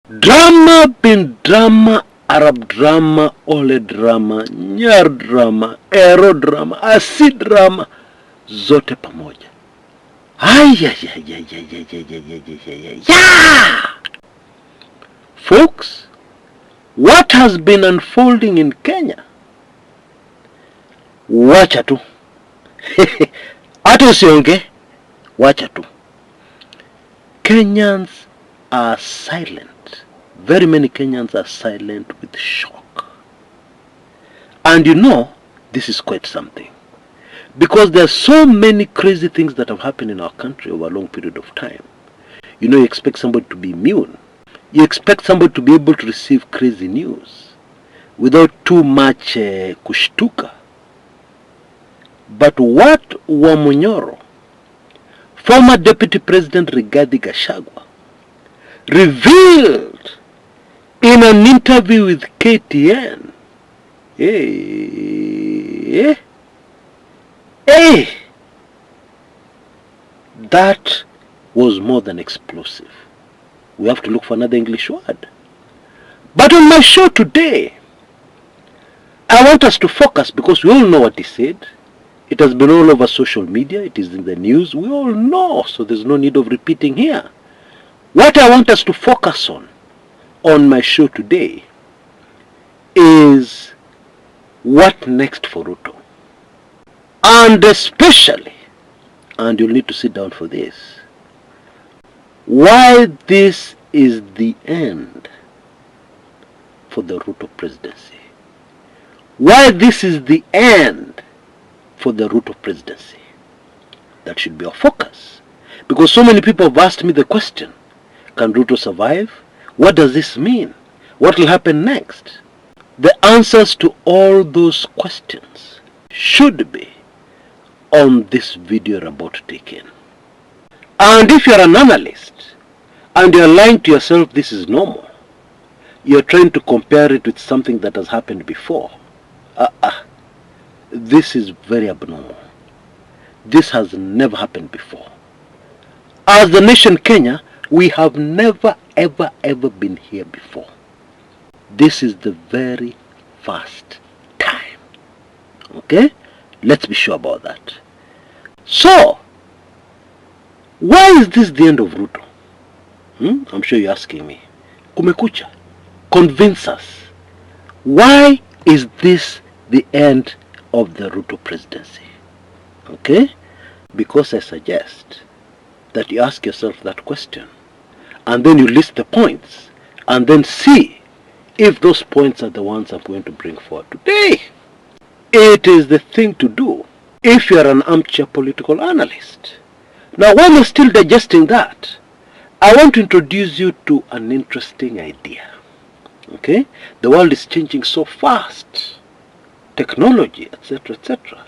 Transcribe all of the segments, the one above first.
Drama bin drama, Arab drama, Ole drama, Nyar drama, Ero drama, Asi drama, zote pamoja. Folks, what has been unfolding in Kenya? Wacha tu. Hata usionge, wacha tu. Kenyans are silent. Very many Kenyans are silent with shock. And you know, this is quite something. Because there are so many crazy things that have happened in our country over a long period of time. You know, you expect somebody to be immune. You expect somebody to be able to receive crazy news without too much kushtuka. But what Wamunyoro, former Deputy President Rigathi Gachagua, revealed in an interview with KTN, that was more than explosive. We have to look for another English word. But on my show today, I want us to focus, because we all know what he said. It has been all over social media. It is in the news. We all know, so there's no need of repeating here. What I want us to focus on my show today, is what next for Ruto. And especially, and you'll need to sit down for this, why this is the end for the Ruto presidency. Why this is the end for the Ruto presidency. That should be our focus. Because so many people have asked me the question, can Ruto survive? What does this mean? What will happen next? The answers to all those questions should be on this video you're about to take in. And if you're an analyst and you're lying to yourself, this is normal, you're trying to compare it with something that has happened before, this is very abnormal. This has never happened before. As the nation Kenya, we have never ever been here before. This is the very first time. Okay? Let's be sure about that. So, why is this the end of Ruto? I'm sure you're asking me. Kumekucha, convince us. Why is this the end of the Ruto presidency? Okay? Because I suggest that you ask yourself that question, and then you list the points, and then see if those points are the ones I'm going to bring forward today. It is the thing to do if you are an armchair political analyst. Now, while you're still digesting that, I want to introduce you to an interesting idea. Okay? The world is changing so fast. Technology, etc., etc.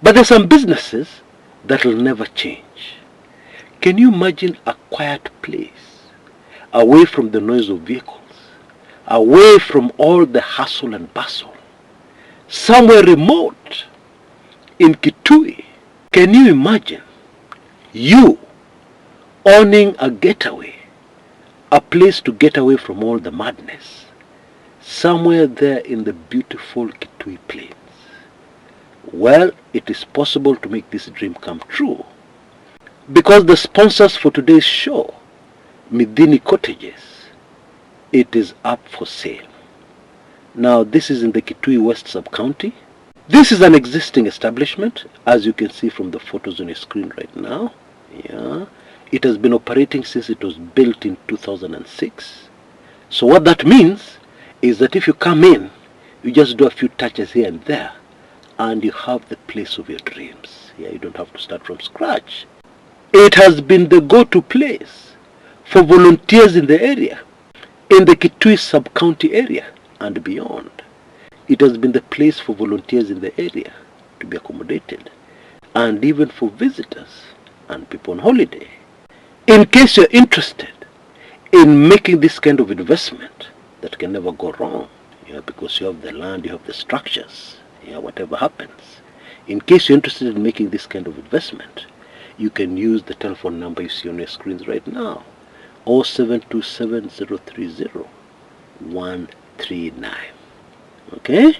But there's some businesses that will never change. Can you imagine a quiet place, away from the noise of vehicles, away from all the hustle and bustle, somewhere remote in Kitui? Can you imagine you owning a getaway, a place to get away from all the madness, somewhere there in the beautiful Kitui Plains? Well, it is possible to make this dream come true, because the sponsors for today's show, Midini Cottages, it is up for sale. Now, this is in the Kitui West Sub-County. This is an existing establishment, as you can see from the photos on your screen right now. Yeah, it has been operating since it was built in 2006. So what that means is that if you come in, you just do a few touches here and there, and you have the place of your dreams. Yeah, you don't have to start from scratch. It has been the go-to place for volunteers in the area, in the Kitui Sub-County area and beyond. It has been the place for volunteers in the area to be accommodated, and even for visitors and people on holiday. In case you're interested in making this kind of investment that can never go wrong, because you have the land, you have the structures, whatever happens. In case you're interested in making this kind of investment, you can use the telephone number you see on your screens right now. 0727030139. Okay?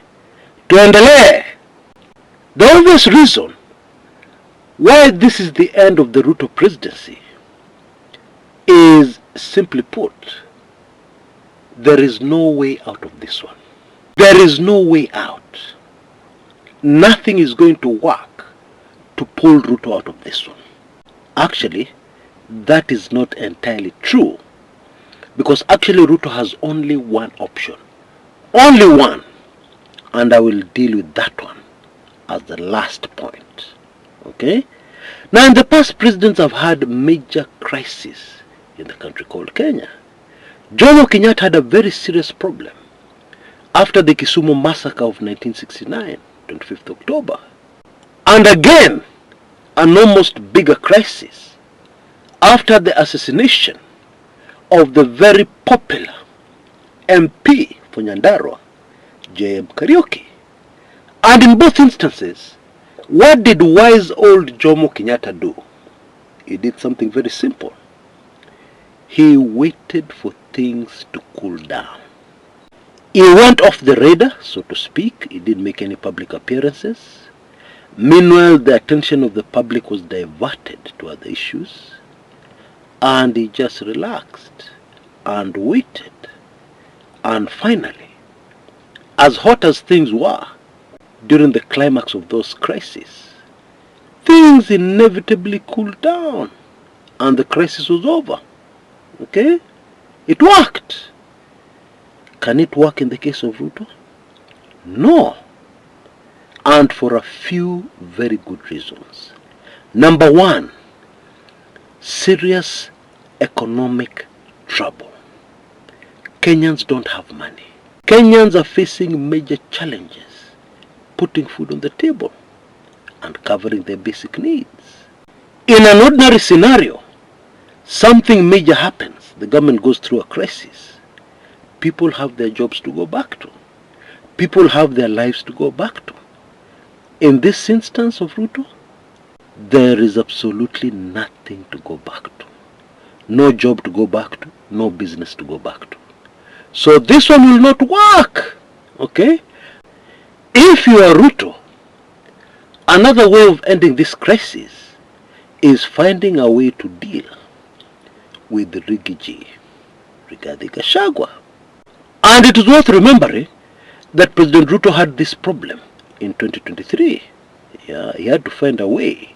Tuendelee. The obvious reason why this is the end of the Ruto presidency is, simply put, there is no way out of this one. There is no way out. Nothing is going to work to pull Ruto out of this one. Actually, that is not entirely true, because actually Ruto has only one option. Only one. And I will deal with that one as the last point. Okay? Now, in the past, presidents have had major crises in the country called Kenya. Jomo Kenyatta had a very serious problem after the Kisumu massacre of 1969, 25th October. And again, an almost bigger crisis after the assassination of the very popular MP for Nyandarua, J.M. Kariuki. And in both instances, what did wise old Jomo Kenyatta do? He did something very simple. He waited for things to cool down. He went off the radar, so to speak. He didn't make any public appearances. Meanwhile, the attention of the public was diverted to other issues. And he just relaxed and waited. And finally, as hot as things were during the climax of those crises, things inevitably cooled down and the crisis was over. Okay? It worked. Can it work in the case of Ruto? No. And for a few very good reasons. Number one, serious economic trouble. Kenyans don't have money. Kenyans are facing major challenges putting food on the table and covering their basic needs. In an ordinary scenario, something major happens, the government goes through a crisis. People have their jobs to go back to. People have their lives to go back to. In this instance of Ruto, there is absolutely nothing to go back to. No job to go back to, no business to go back to. So this one will not work. Okay? If you are Ruto, another way of ending this crisis is finding a way to deal with the Rigathi Gachagua. And it is worth remembering that President Ruto had this problem in 2023. Yeah, he had to find a way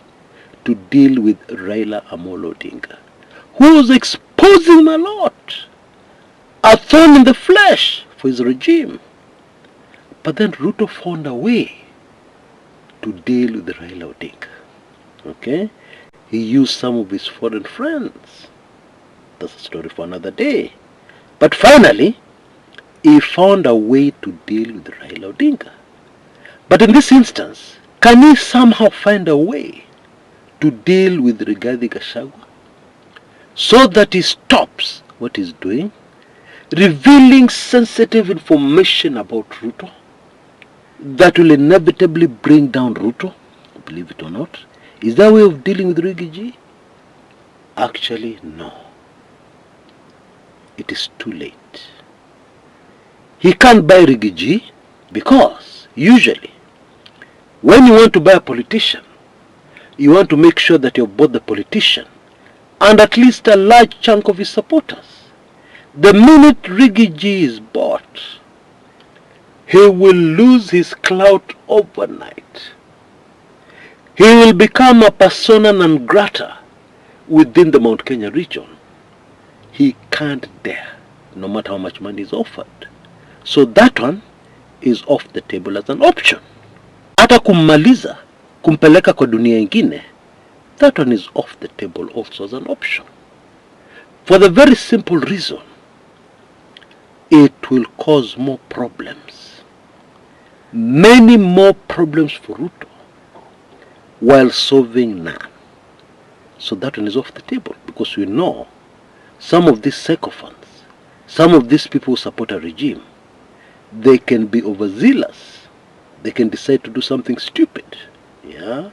to deal with Raila Amolo Odinga, who was exposing him a lot, a thorn in the flesh for his regime. But then Ruto found a way to deal with Raila Odinga. Okay? He used some of his foreign friends. That's a story for another day. But finally, he found a way to deal with Raila Odinga. But in this instance, can he somehow find a way to deal with Rigathi Gachagua so that he stops what he's doing, revealing sensitive information about Ruto that will inevitably bring down Ruto, believe it or not? Is there a way of dealing with Rigathi? Actually, no. It is too late. He can't buy Rigathi because usually when you want to buy a politician, you want to make sure that you've bought the politician and at least a large chunk of his supporters. The minute Rigathi is bought, he will lose his clout overnight. He will become a persona non grata within the Mount Kenya region. He can't dare, no matter how much money is offered. So that one is off the table as an option. Hata kummaliza, kumpeleka kwa dunia ingine, that one is off the table also as an option. For the very simple reason, it will cause more problems. Many more problems for Ruto while solving none. So that one is off the table because we know some of these sycophants, some of these people who support a regime, they can be overzealous. They can decide to do something stupid. Yeah?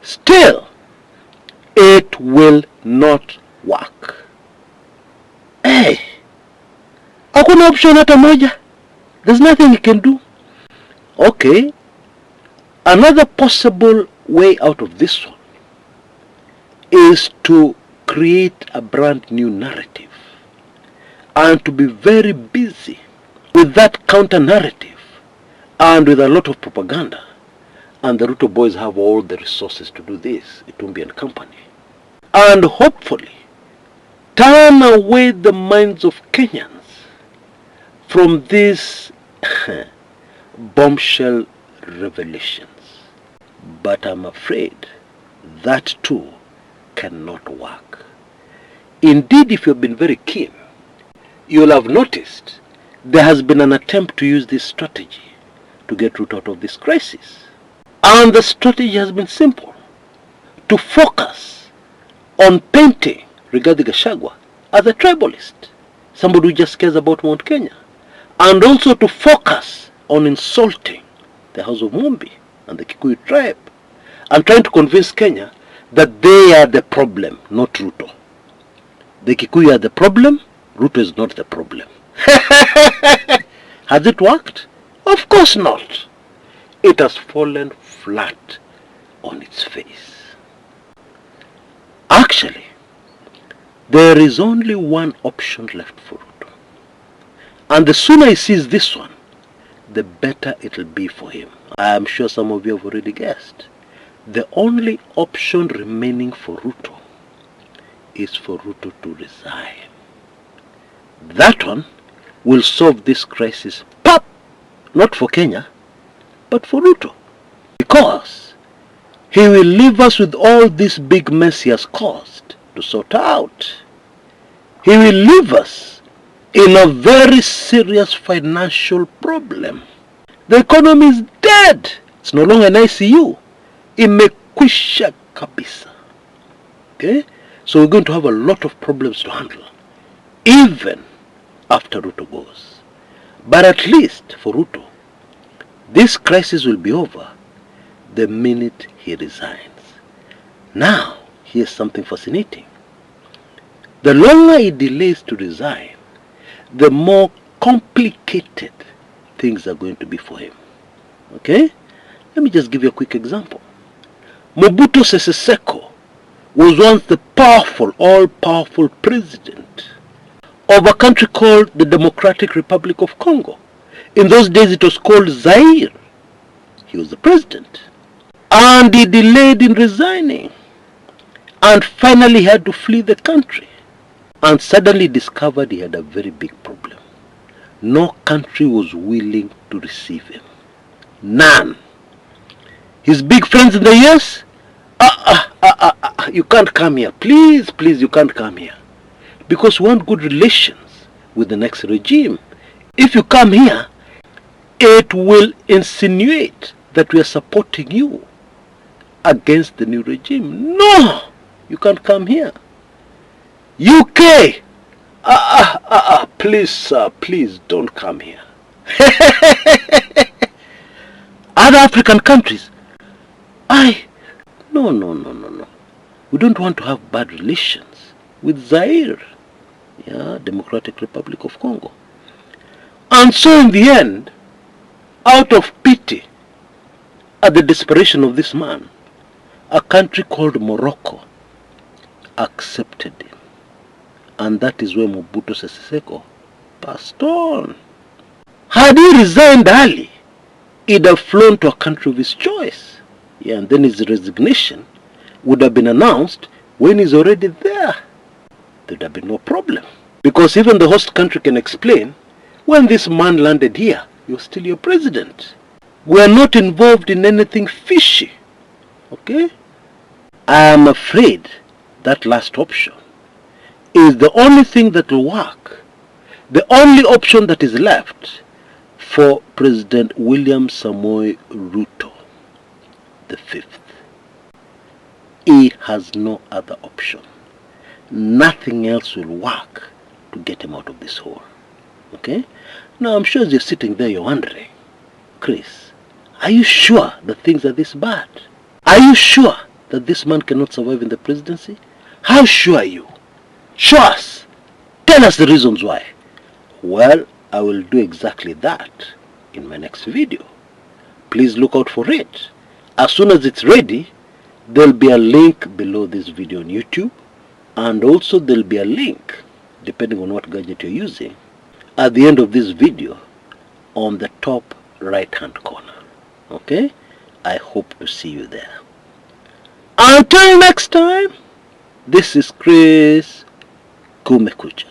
Still, it will not work. Hey, hakuna option hata moja. There's nothing he can do. Okay, another possible way out of this one is to create a brand new narrative and to be very busy with that counter narrative and with a lot of propaganda. And the Ruto boys have all the resources to do this, Itumbi and company. And hopefully turn away the minds of Kenyans from these bombshell revelations. But I'm afraid that too cannot work. Indeed, if you've been very keen, you'll have noticed there has been an attempt to use this strategy to get Ruto out of this crisis. And the strategy has been simple: to focus on painting Rigathi Gachagua as a tribalist, somebody who just cares about Mount Kenya, and also to focus on insulting the House of Mumbi and the Kikuyu tribe, and trying to convince Kenya that they are the problem, not Ruto. The Kikuyu are the problem, Ruto is not the problem. Has it worked? Of course not. It has fallen flat on its face. Actually, there is only one option left for Ruto. And the sooner he sees this one, the better it will be for him. I am sure some of you have already guessed. The only option remaining for Ruto is for Ruto to resign. That one will solve this crisis, pop, not for Kenya, but for Ruto. Because he will leave us with all this big mess he has caused to sort out. He will leave us in a very serious financial problem. The economy is dead. It's no longer an ICU. Imekwisha kabisa. Okay? So we're going to have a lot of problems to handle, even after Ruto goes. But at least for Ruto, this crisis will be over the minute he resigns. Now, here's something fascinating. The longer he delays to resign, the more complicated things are going to be for him. Okay? Let me just give you a quick example. Mobutu Seko was once the powerful, all-powerful president of a country called the Democratic Republic of Congo. In those days it was called Zaire. He was the president. And he delayed in resigning. And finally he had to flee the country. And suddenly discovered he had a very big problem. No country was willing to receive him. None. His big friends in the US, you can't come here. Please, please, you can't come here. Because we want good relations with the next regime. If you come here, it will insinuate that we are supporting you against the new regime. No, you can't come here. UK, please, sir, please don't come here. Other African countries, no. We don't want to have bad relations with Zaire, Democratic Republic of Congo. And so in the end, out of pity at the desperation of this man, a country called Morocco accepted him. And that is where Mobutu Sese passed on. Had he resigned early, he'd have flown to a country of his choice. And then his resignation would have been announced when he's already there. There'd have been no problem. Because even the host country can explain, when this man landed here, you're still your president. We are not involved in anything fishy. Okay? I am afraid that last option is the only thing that will work. The only option that is left for President William Samoei Ruto the fifth. He has no other option. Nothing else will work to get him out of this hole. Okay? Now I'm sure as you're sitting there, you're wondering, Chris, are you sure that things are this bad? Are you sure that this man cannot survive in the presidency? How sure are you? Show us. Tell us the reasons why. Well, I will do exactly that in my next video. Please look out for it. As soon as it's ready, there'll be a link below this video on YouTube, and also there'll be a link, depending on what gadget you're using, at the end of this video on the top right hand corner. Okay? I hope to see you there. Until next time, this is Chris Kumekucha.